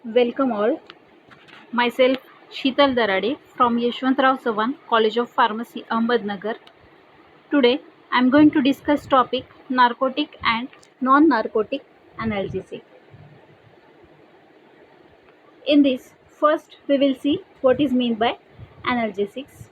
Welcome all. Myself Sheetal Darade from Yeshwantrao Savan College of Pharmacy, Ahmednagar. Today I am going to discuss topic narcotic and non-narcotic analgesic. In this, first we will see what is meant by analgesics.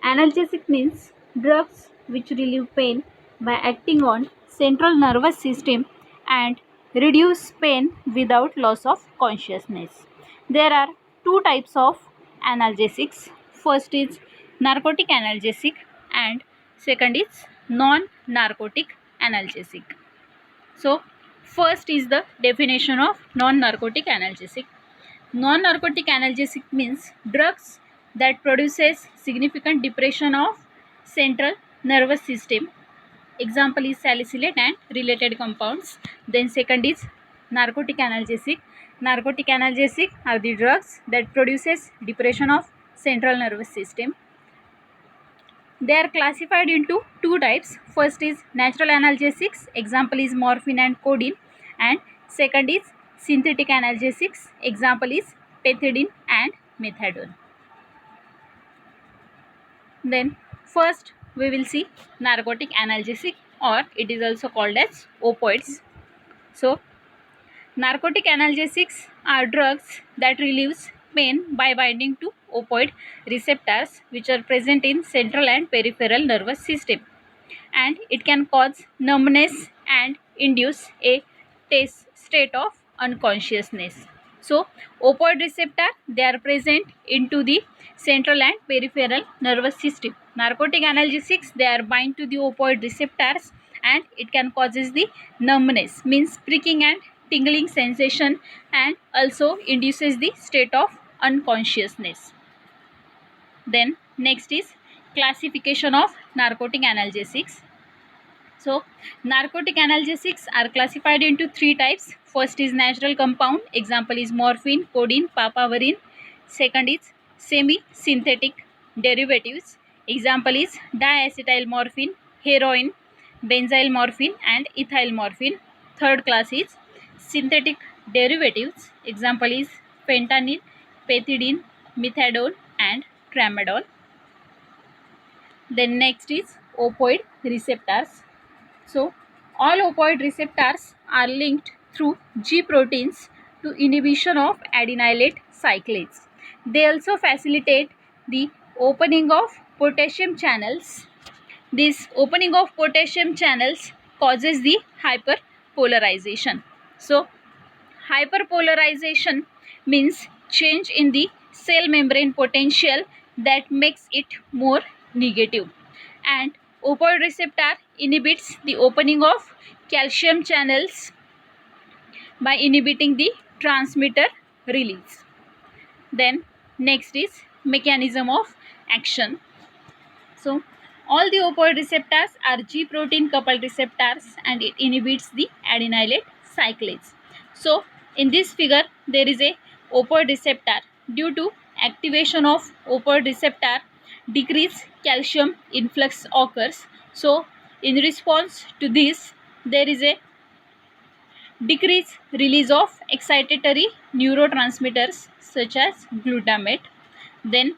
Analgesic means drugs which relieve pain by acting on central nervous system and reduce pain without loss of consciousness. There are two types of analgesics. First is narcotic analgesic and second is non-narcotic analgesic. So, first is the definition of non-narcotic analgesic. Non-narcotic analgesic means drugs that produces significant depression of central nervous system. Example is salicylate and related compounds. Then second is narcotic analgesic. Narcotic analgesic are the drugs that produces depression of central nervous system. They are classified into two types. First is natural analgesics. Example is morphine and codeine. And second is synthetic analgesics. Example is pethidine and methadone. Then first we will see narcotic analgesic, or it is also called as opioids. So narcotic analgesics are drugs that relieves pain by binding to opioid receptors which are present in central and peripheral nervous system, and it can cause numbness and induce a state of unconsciousness. So opioid receptor, they are present into the central and peripheral nervous system. Narcotic analgesics, they are bind to the opioid receptors and it can causes the numbness, means pricking and tingling sensation, and also induces the state of unconsciousness. Then next is classification of narcotic analgesics. So narcotic analgesics are classified into three types. First is natural compound. Example is morphine, codeine, papaverine. Second is semi-synthetic derivatives. Example is diacetyl morphine, heroin, benzyl morphine and ethyl morphine. Third class is synthetic derivatives. Example is fentanyl, pethidine, methadone and tramadol. Then next is opioid receptors. So all opioid receptors are linked through G proteins to inhibition of adenylate cyclase. They also facilitate the opening of potassium channels. This opening of potassium channels causes the hyperpolarization. So hyperpolarization means change in the cell membrane potential that makes it more negative, and opioid receptor inhibits the opening of calcium channels by inhibiting the transmitter release. Then next is mechanism of action. So all the opioid receptors are G protein coupled receptors and it inhibits the adenylate cyclase. So in this figure there is a opioid receptor. Due to activation of opioid receptor, decreased calcium influx occurs. So in response to this, there is a decreased release of excitatory neurotransmitters such as glutamate. Then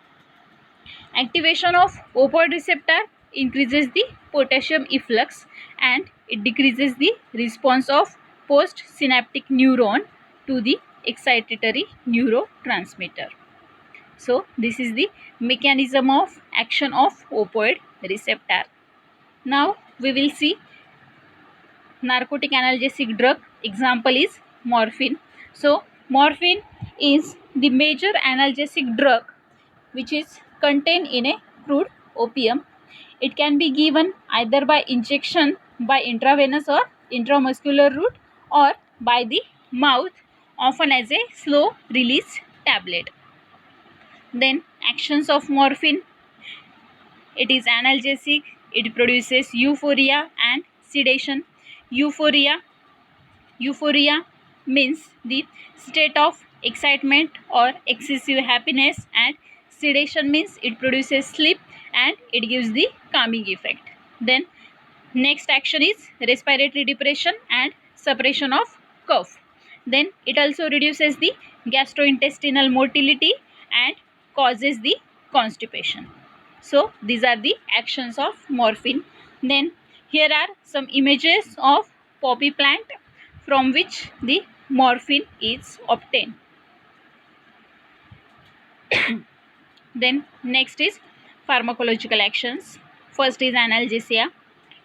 activation of opioid receptor increases the potassium efflux and it decreases the response of postsynaptic neuron to the excitatory neurotransmitter. So this is the mechanism of action of opioid receptor. Now we will see narcotic analgesic drug. Example is morphine. So morphine is the major analgesic drug which is contained in a crude opium. It can be given either by injection by intravenous or intramuscular route or by the mouth, often as a slow release tablet. Then actions of morphine: it is analgesic, it produces euphoria and sedation. Euphoria means the state of excitement or excessive happiness, and sedation means it produces sleep and it gives the calming effect. Then next action is respiratory depression and suppression of cough. Then it also reduces the gastrointestinal motility and causes the constipation. So these are the actions of morphine. Then here are some images of poppy plant from which the morphine is obtained. Then next is pharmacological actions. First is analgesia.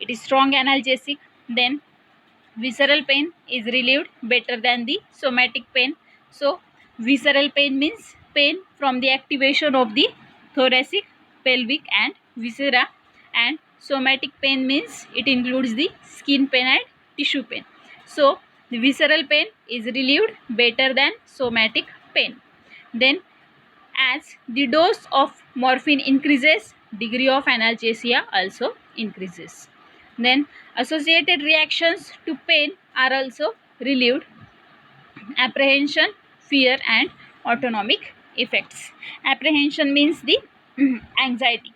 It is strong analgesic. Then visceral pain is relieved better than the somatic pain. So visceral pain means pain from the activation of the thoracic, pelvic and viscera, and somatic pain means it includes the skin pain and tissue pain. So the visceral pain is relieved better than somatic pain. Then as the dose of morphine increases, degree of analgesia also increases. Then associated reactions to pain are also relieved: apprehension, fear and autonomic effects. Apprehension means the anxiety.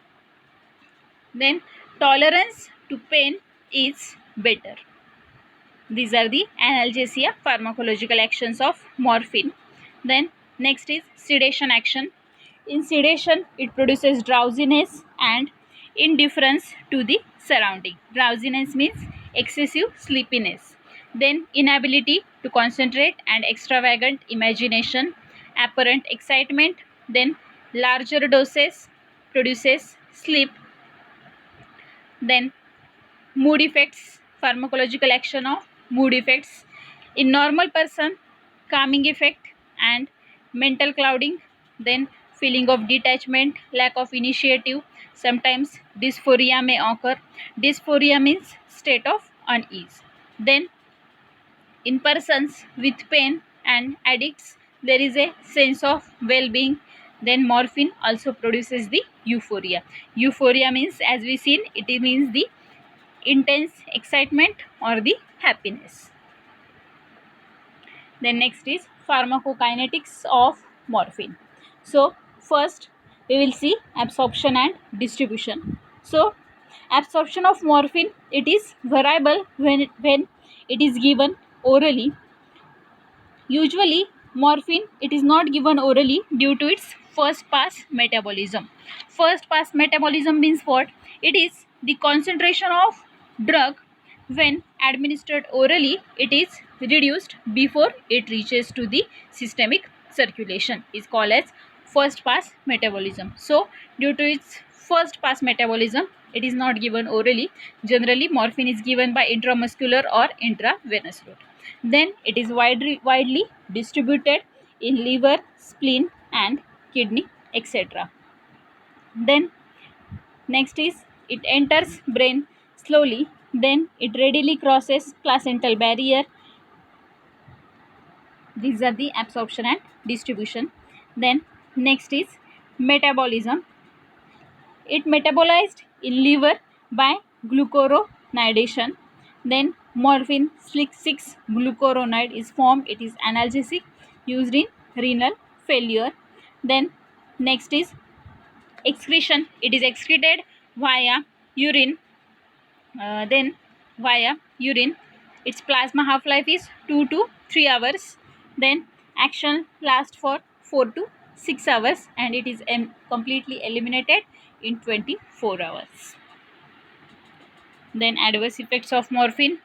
Then tolerance to pain is better. These are the analgesia pharmacological actions of morphine. Then next is sedation action. In sedation, it produces drowsiness and indifference to the surrounding. Drowsiness means excessive sleepiness. Then inability to concentrate and extravagant imagination, apparent excitement. Then larger doses produces sleep. Then mood effects, pharmacological action of mood effects. In normal person, calming effect and mental clouding. Then feeling of detachment, lack of initiative, sometimes dysphoria may occur. Dysphoria means state of unease. Then in persons with pain and addicts, there is a sense of well-being. Then morphine also produces the euphoria. Euphoria means, as we seen, it means the intense excitement or the happiness. Then next is pharmacokinetics of morphine. So first we will see absorption and distribution. So absorption of morphine, it is variable when it is given orally. Usually morphine, it is not given orally due to its first pass metabolism. First pass metabolism means what? It is the concentration of drug when administered orally, it is reduced before it reaches to the systemic circulation, is called as first pass metabolism. So due to its first pass metabolism, it is not given orally. Generally morphine is given by intramuscular or intravenous route. Then it is widely distributed in liver, spleen and kidney, etc. Then next is it enters brain slowly. Then it readily crosses placental barrier. These are the absorption and distribution. Then next is metabolism. It metabolized in liver by glucuronidation. Then morphine 6 glucuronide is formed. It is analgesic, used in renal failure. Then next is excretion. It is excreted via urine. Then via urine, its plasma half-life is 2 to 3 hours. Then action lasts for 4 to 6 hours and it is completely eliminated in 24 hours. Then adverse effects of morphine: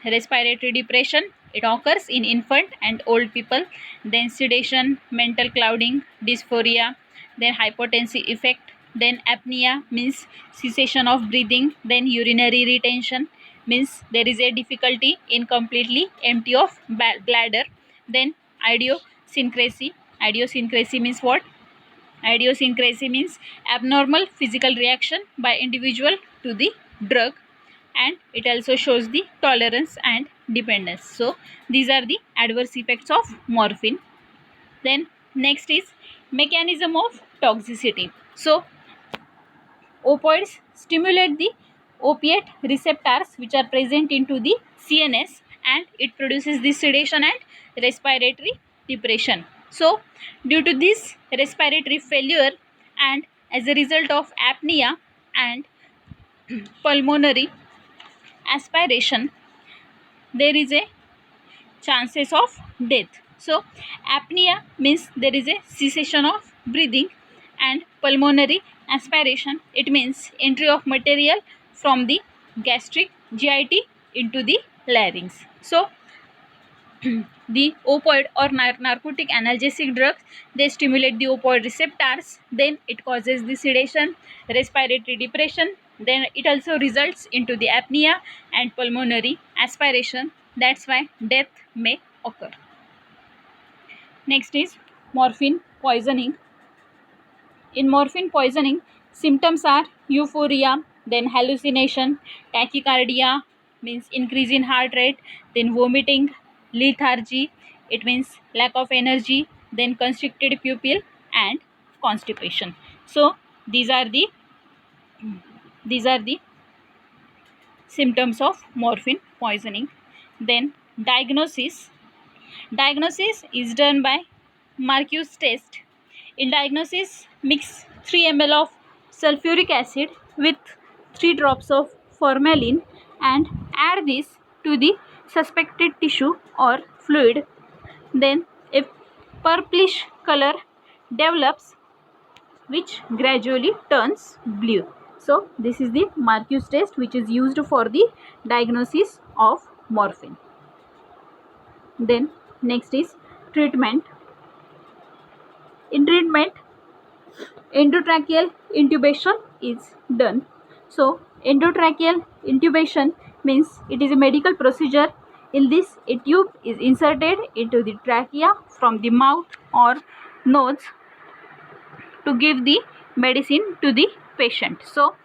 respiratory depression, it occurs in infant and old people. Then sedation, mental clouding, dysphoria. Then hypotensive effect. Then apnea means cessation of breathing. Then urinary retention means there is a difficulty in completely empty of bladder. Then idiosyncrasy. Idiosyncrasy means what? Idiosyncrasy means abnormal physical reaction by individual to the drug, and it also shows the tolerance and dependence. So these are the adverse effects of morphine. Then next is mechanism of toxicity. So opioids stimulate the opiate receptors which are present into the CNS, and it produces the sedation and respiratory depression. So due to this respiratory failure and as a result of apnea and pulmonary aspiration, there is a chances of death. So apnea means there is a cessation of breathing, and pulmonary aspiration, it means entry of material from the gastric GIT into the larynx. So the opioid or narcotic analgesic drugs, they stimulate the opioid receptors, then it causes the sedation, respiratory depression, then it also results into the apnea and pulmonary aspiration. That's why death may occur. Next is morphine poisoning. In morphine poisoning, symptoms are euphoria, then hallucination, tachycardia, means increase in heart rate, then vomiting, lethargy, it means lack of energy, then constricted pupil and constipation. So these are the symptoms of morphine poisoning. Then diagnosis. Diagnosis is done by Marcus test. In diagnosis, mix 3 ml of sulfuric acid with 3 drops of formalin and add this to the suspected tissue or fluid. Then a purplish color develops which gradually turns blue. So this is the Marcus test which is used for the diagnosis of morphine. Then next is treatment. In treatment, endotracheal intubation is done. So endotracheal intubation means it is a medical procedure. In this, a tube is inserted into the trachea from the mouth or nose to give the medicine to the patient. So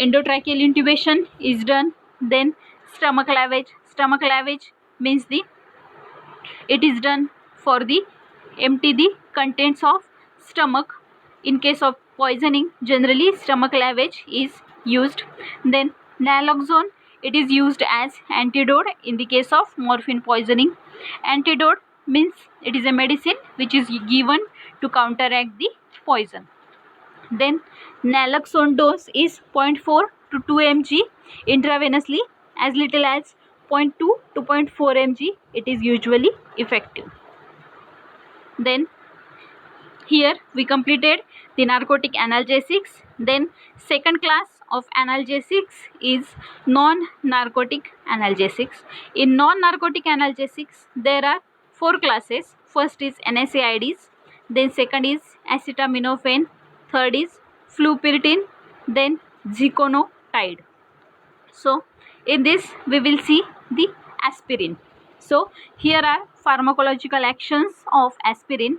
endotracheal intubation is done. Then stomach lavage. Stomach lavage means it is done for the empty the contents of stomach. In case of poisoning, generally stomach lavage is used. Then naloxone, it is used as antidote in the case of morphine poisoning. Antidote means it is a medicine which is given to counteract the poison. Then naloxone dose is 0.4 to 2 mg intravenously, as little as 0.2 to 0.4 mg it is usually effective. Then here we completed the narcotic analgesics. Then second class of analgesics is non-narcotic analgesics. In non-narcotic analgesics there are 4 classes. First is NSAIDs, then second is acetaminophen, third is flupirtine, then ziconotide. So in this we will see the aspirin. So here are pharmacological actions of aspirin.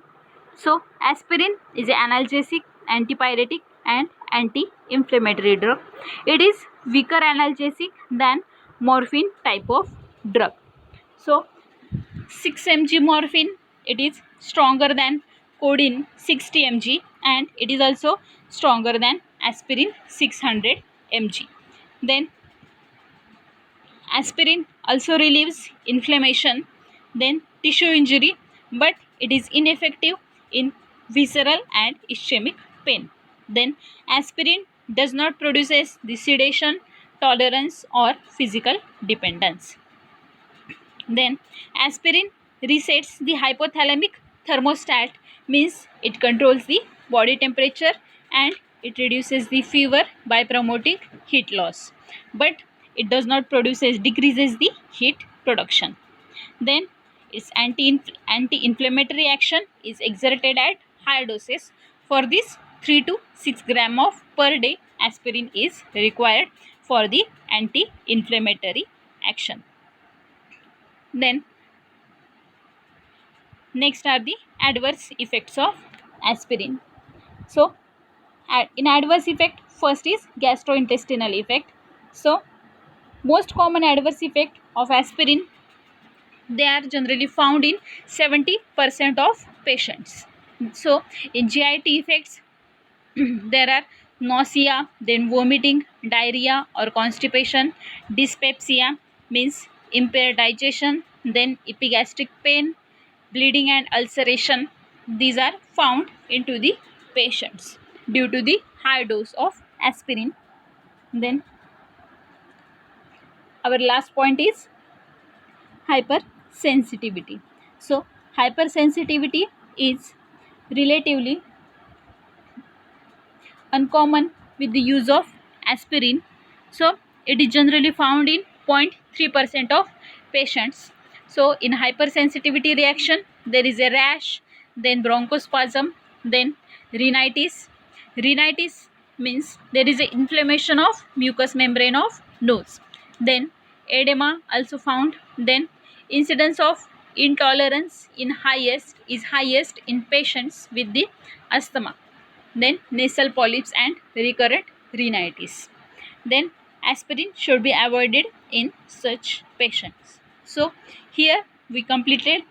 So aspirin is an analgesic, antipyretic and anti-inflammatory drug. It is weaker analgesic than morphine type of drug. So 6 mg morphine, it is stronger than codeine 60 mg and it is also stronger than aspirin 600 mg. Then aspirin also relieves inflammation, then tissue injury, but it is ineffective in visceral and ischemic pain. Then aspirin does not produce the sedation, tolerance or physical dependence. Then aspirin resets the hypothalamic thermostat, means it controls the body temperature and it reduces the fever by promoting heat loss, but it does not decreases the heat production. Then its anti-inflammatory action is exerted at high doses. For this, 3 to 6 gram of per day aspirin is required for the anti-inflammatory action. Then next are the adverse effects of aspirin. So in adverse effect, first is gastrointestinal effect. So most common adverse effect of aspirin, they are generally found in 70% of patients. So in GIT effects there are nausea, then vomiting, diarrhea or constipation, dyspepsia means impaired digestion, then epigastric pain, bleeding and ulceration. These are found into the patients due to the high dose of aspirin. Then our last point is sensitivity. So hypersensitivity is relatively uncommon with the use of aspirin. So it is generally found in 0.3% of patients. So in hypersensitivity reaction, there is a rash, then bronchospasm, then rhinitis. Rhinitis means there is a inflammation of mucous membrane of nose. Then edema also found. Then incidence of intolerance is highest in patients with the asthma, then nasal polyps and recurrent rhinitis. Then aspirin should be avoided in such patients. So here we completed